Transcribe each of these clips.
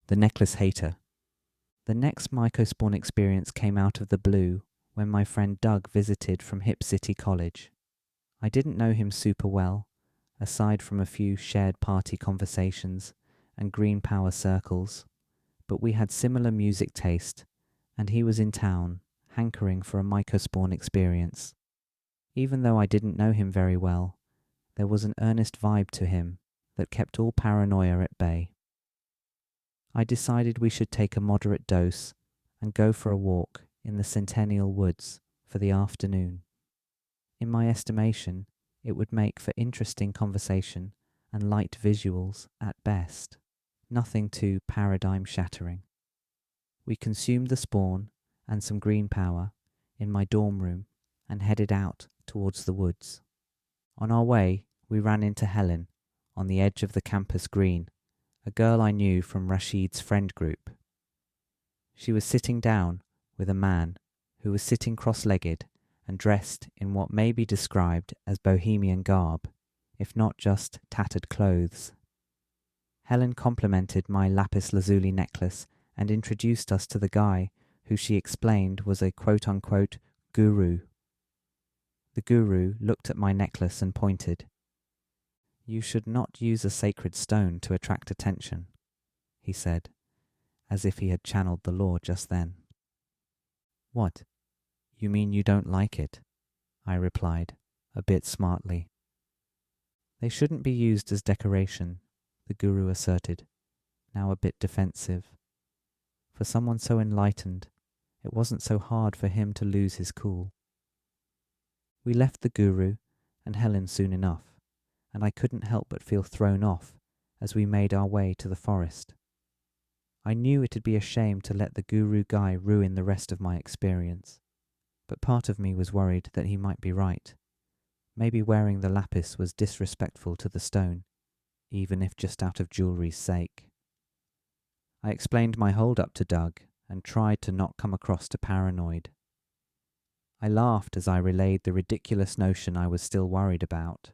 The Necklace Hater. The next mycospawn experience came out of the blue when my friend Doug visited from Hip City College. I didn't know him super well, aside from a few shared party conversations and green power circles, but we had similar music taste, and he was in town, hankering for a mycospawn experience. Even though I didn't know him very well, there was an earnest vibe to him that kept all paranoia at bay. I decided we should take a moderate dose and go for a walk in the Centennial Woods for the afternoon. In my estimation, it would make for interesting conversation and light visuals at best, nothing too paradigm-shattering. We consumed the spawn and some green power in my dorm room and headed out towards the woods. On our way, we ran into Helen on the edge of the campus green, a girl I knew from Rashid's friend group. She was sitting down with a man who was sitting cross-legged and dressed in what may be described as bohemian garb, if not just tattered clothes. Helen complimented my lapis lazuli necklace and introduced us to the guy who she explained was a quote-unquote guru. The guru looked at my necklace and pointed. "You should not use a sacred stone to attract attention," he said, as if he had channeled the law just then. "What? You mean you don't like it?" I replied, a bit smartly. "They shouldn't be used as decoration," the guru asserted, now a bit defensive. For someone so enlightened, it wasn't so hard for him to lose his cool. We left the guru and Helen soon enough, and I couldn't help but feel thrown off as we made our way to the forest. I knew it'd be a shame to let the guru guy ruin the rest of my experience, but part of me was worried that he might be right. Maybe wearing the lapis was disrespectful to the stone, even if just out of jewelry's sake. I explained my hold-up to Doug and tried to not come across too paranoid. I laughed as I relayed the ridiculous notion I was still worried about.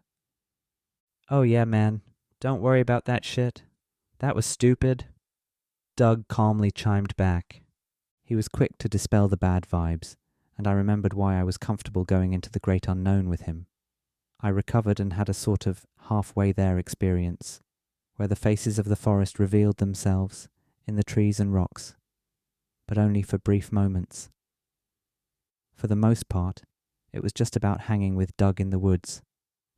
"Oh yeah, man, don't worry about that shit. That was stupid." Doug calmly chimed back. He was quick to dispel the bad vibes, and I remembered why I was comfortable going into the great unknown with him. I recovered and had a sort of halfway there experience, where the faces of the forest revealed themselves in the trees and rocks, but only for brief moments. For the most part, it was just about hanging with Doug in the woods,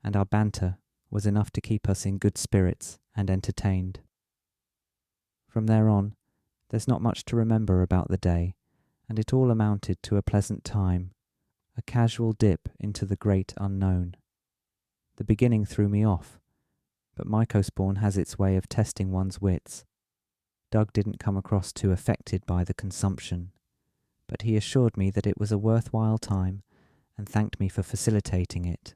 and our banter was enough to keep us in good spirits and entertained. From there on, there's not much to remember about the day, and it all amounted to a pleasant time, a casual dip into the great unknown. The beginning threw me off, but mycospawn has its way of testing one's wits. Doug didn't come across too affected by the consumption, but he assured me that it was a worthwhile time and thanked me for facilitating it.